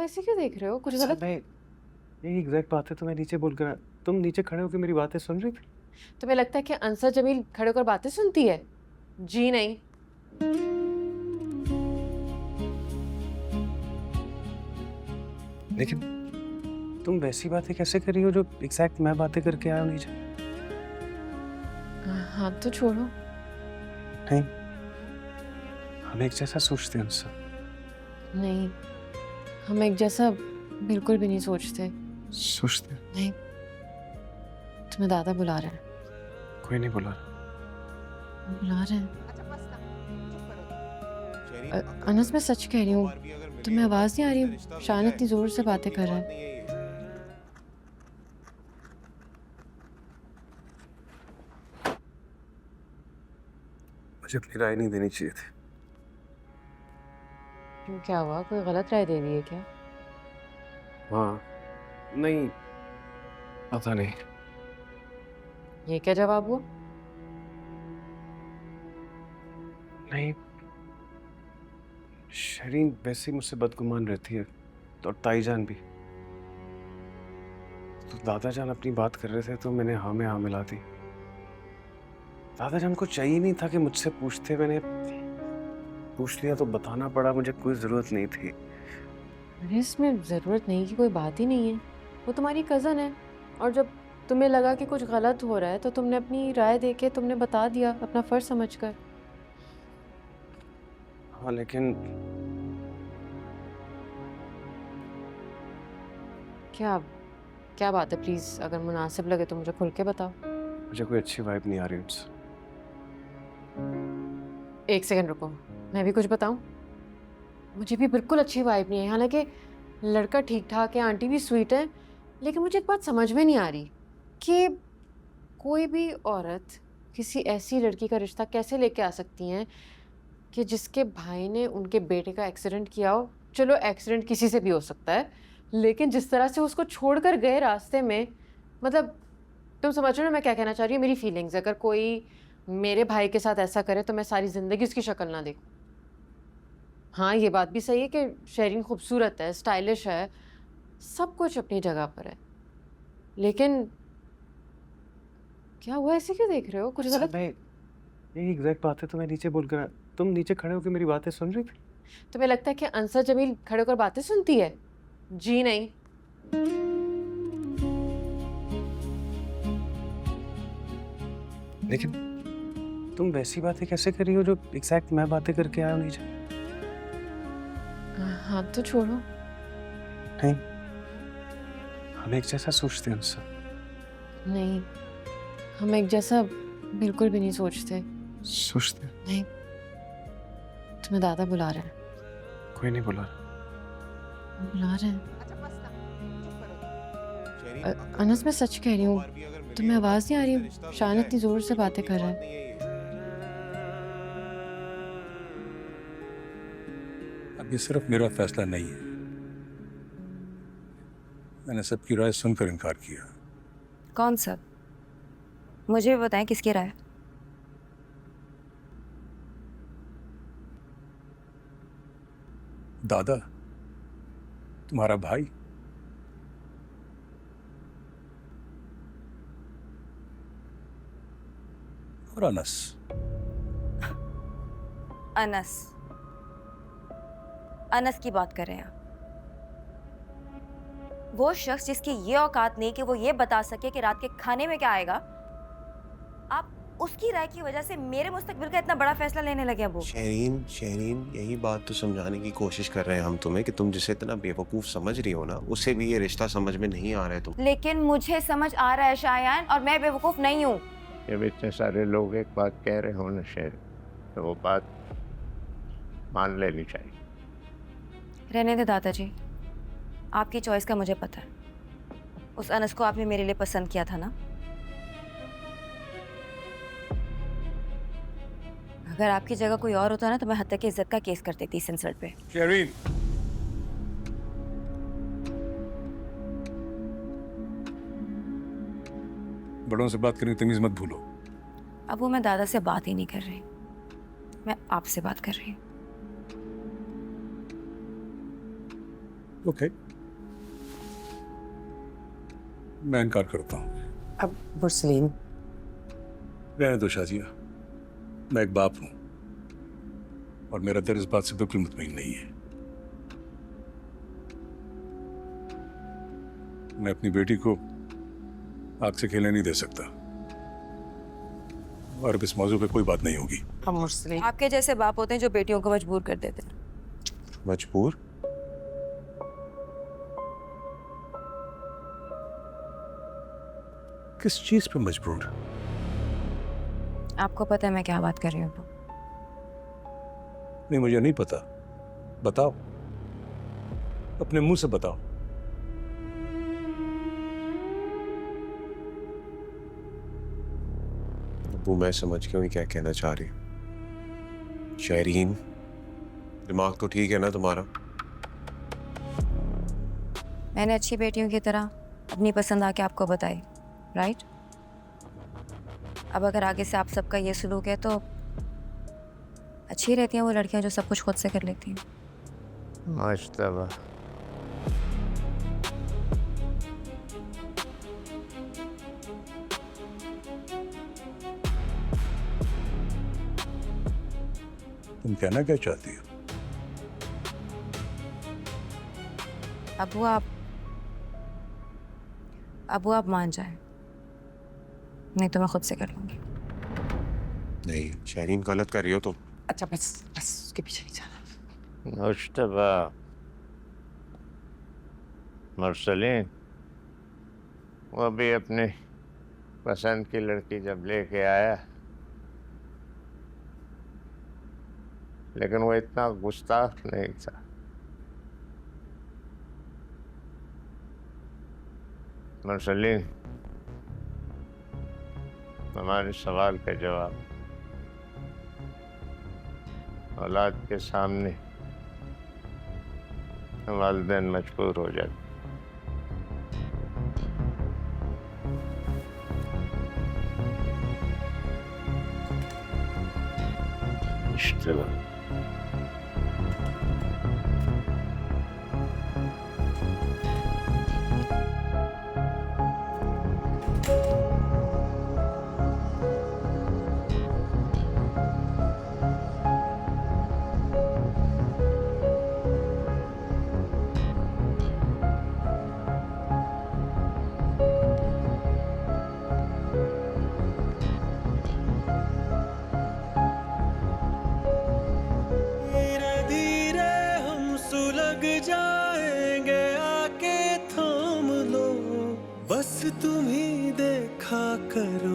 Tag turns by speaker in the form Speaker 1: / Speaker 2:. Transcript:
Speaker 1: ऐसे क्यों देख रहे हो? कुछ गलत?
Speaker 2: मैं यही एग्जैक्ट बात है तो मैं नीचे बोल कर तुम नीचे खड़े होकर मेरी बातें सुन रही थी।
Speaker 1: तुम्हें लगता है कि अंसर जमील खड़े होकर बातें सुनती है? जी नहीं।
Speaker 2: लेकिन तुम वैसी बातें कैसे कर रही हो जो एग्जैक्ट मैं बातें करके आया हूँ नीचे।
Speaker 1: हाथ तो छोड़ो।
Speaker 2: नहीं, हम एक जैसा सोचते हैं सब।
Speaker 1: नहीं, हम एक जैसा बिल्कुल भी नहीं सोचते।
Speaker 2: सोचते हैं।
Speaker 1: नहीं, तुम्हें दादा बुला रहे हैं।
Speaker 2: कोई नहीं बुला।
Speaker 1: बुला रहे हैं। अनस, मैं सच कह रही हूँ, तुम्हें आवाज नहीं आ रही? शान इतनी जोर से बातें कर रहा है।
Speaker 2: मुझे अपनी राय नहीं देनी चाहिए थी।
Speaker 1: क्यों, क्या हुआ? कोई गलत राय दे दी है क्या?
Speaker 2: हाँ, नहीं, पता नहीं।
Speaker 1: ये क्या जवाब हुआ?
Speaker 2: नहीं, शरीन वैसे ही मुझसे बदगुमान रहती है और ताईजान भी। तो दादाजान अपनी बात कर रहे थे तो मैंने हाँ में हाँ मिला दी। दादाजान को चाहिए नहीं था कि मुझसे पूछते, मैंने पूछ लिया तो बताना पड़ा, मुझे कोई जरूरत नहीं थी।
Speaker 1: अरे, इसमें जरूरत नहीं की कोई बात ही नहीं है। वो तुम्हारी कजन है, और जब तुम्हें लगा कि कुछ गलत हो रहा है तो तुमने अपनी राय देके तुमने बता दिया, अपना फर्ज समझकर।
Speaker 2: हाँ लेकिन
Speaker 1: क्या क्या बात है? प्लीज, अगर मुनासिब लगे तो मुझे खुल के बताओ।
Speaker 2: मुझे कोई अच्छी वाइब नहीं आ रही उनसे।
Speaker 1: एक सेकंड रुको, मैं भी कुछ बताऊं? मुझे भी बिल्कुल अच्छी वाइब नहीं है। हालांकि लड़का ठीक ठाक है, आंटी भी स्वीट है, लेकिन मुझे एक बात समझ में नहीं आ रही कि कोई भी औरत किसी ऐसी लड़की का रिश्ता कैसे लेके आ सकती हैं कि जिसके भाई ने उनके बेटे का एक्सीडेंट किया हो। चलो, एक्सीडेंट किसी से भी हो सकता है, लेकिन जिस तरह से उसको छोड़कर गए रास्ते में, मतलब तुम समझ रहे हो ना मैं क्या कहना चाह रही हूँ? मेरी फीलिंग्स, अगर कोई मेरे भाई के साथ ऐसा करे तो मैं सारी जिंदगी उसकी शक्ल ना देखूं। हाँ, ये बात भी सही है कि शेरिन खूबसूरत है, स्टाइलिश है, सब कुछ अपनी जगह पर है, लेकिन क्या हुआ? ऐसे क्यों देख रहे हो? कुछ गलत?
Speaker 2: मैं यही एग्जैक्ट बात है तो मैं नीचे बोल कर तुम नीचे खड़े होकर मेरी बातें सुन रही थी।
Speaker 1: तुम्हें लगता है कि अंसर जमील खड़े होकर बातें सुनती है? जी नहीं।
Speaker 2: लेकिन तुम वैसी बातें कैसे कर रही हो जो एग्जैक्ट मैं बातें करके आया हूँ नीचे।
Speaker 1: हाथ तो छोड़ो।
Speaker 2: नहीं, हम एक जैसा सोचते हैं सब।
Speaker 1: नहीं, हम एक जैसा बिल्कुल भी नहीं सोचते।
Speaker 2: सोचते हैं।
Speaker 1: नहीं, तुम्हें दादा बुला रहे हैं।
Speaker 2: कोई नहीं बुला।
Speaker 1: बुला रहे हैं। अनस, मैं सच कह रही हूँ, तुम्हें आवाज नहीं आ रही? शान इतनी जोर से बातें कर रहा है।
Speaker 3: अब ये सिर्फ मेरा फैसला नहीं है। मैंने सबकी राय सुनकर इनकार किया।
Speaker 4: कौन सा? मुझे भी बताएं किसकी राय?
Speaker 3: दादा, तुम्हारा भाई। और अनस।
Speaker 4: अनस। अनस की बात कर रहे हैं आप? वो शख्स जिसकी ये औकात नहीं कि वो ये बता सके कि रात के खाने में क्या आएगा, आप उसकी राय की वजह से मेरे मुस्तकबिल का इतना बड़ा फैसला लेने लगे अब वो।
Speaker 5: शहरीन शहरीन, यही बात तो समझाने की कोशिश कर रहे हैं हम तुम्हें कि तुम जिसे इतना बेवकूफ समझ रही हो ना, उसे भी ये रिश्ता समझ में नहीं आ रहा है तुम।
Speaker 4: लेकिन मुझे समझ आ रहा है शायान, और मैं बेवकूफ नहीं हूँ।
Speaker 6: जब इतने सारे लोग एक बात कह रहे हो ना शेर, तो वो बात मान लेनी चाहिए।
Speaker 4: रहने दे दादाजी, आपकी चॉइस का मुझे पता है। उस अनस को आपने मेरे लिए पसंद किया था ना? अगर आपकी जगह कोई और होता ना तो मैं हत्या की इज्जत का केस कर देती इस इंसल्ट पे।
Speaker 3: शेरीन, बड़ों से बात करने की तमीज मत भूलो।
Speaker 4: अब वो मैं दादा से बात ही नहीं कर रही, मैं आपसे बात कर रही हूँ।
Speaker 3: ओके, मैं इनकार करता हूँ।
Speaker 1: अब मुरसलीन,
Speaker 3: रहने दो शाजिया, मैं एक बाप हूं और मेरा दिल इस बात से बिल्कुल मुतमईन नहीं है। मैं अपनी बेटी को आग से खेलने नहीं दे सकता और अब इस मौजू पे कोई बात नहीं होगी।
Speaker 1: अब मुरसलीन,
Speaker 4: आपके जैसे बाप होते हैं जो बेटियों को मजबूर कर देते हैं।
Speaker 5: मजबूर?
Speaker 3: किस चीज पे मजबूर?
Speaker 4: आपको पता है मैं क्या बात कर रही हूँ?
Speaker 3: नहीं, मुझे नहीं पता। बताओ, अपने मुंह से बताओ।
Speaker 5: अबू मैं समझ गया हूँ क्या कहना चाह रही हूँ। शहरीन, दिमाग तो ठीक है ना तुम्हारा?
Speaker 4: मैंने अच्छी बेटियों की तरह अपनी पसंद आके आपको बताई, राइट? अब अगर आगे से आप सबका ये सलूक है तो अच्छी रहती हैं वो लड़कियां जो सब कुछ खुद से कर लेती हैं।
Speaker 6: मुश्तबा,
Speaker 3: तुम कहना क्या चाहती हो?
Speaker 4: अबू आप मान जाएं, नहीं तो मैं खुद से कर लूंगी।
Speaker 5: नहीं शहरीन, गलत कर रही हो तुम।
Speaker 1: अच्छा बस बस उसके पीछे नहीं जाना।
Speaker 6: मुश्तबा, मुरसलीन, वो भी अपनी पसंद की लड़की जब लेके आया, लेकिन वो इतना गुस्ताख नहीं था। मुरसलीन, हमारे सवाल का जवाब, औलाद के सामने वालिदैन मजबूर हो जाते। मुश्तबा,
Speaker 7: धीरे धीरे हम सुलग जाएंगे, आके थाम लो, बस तुम ही देखा करो।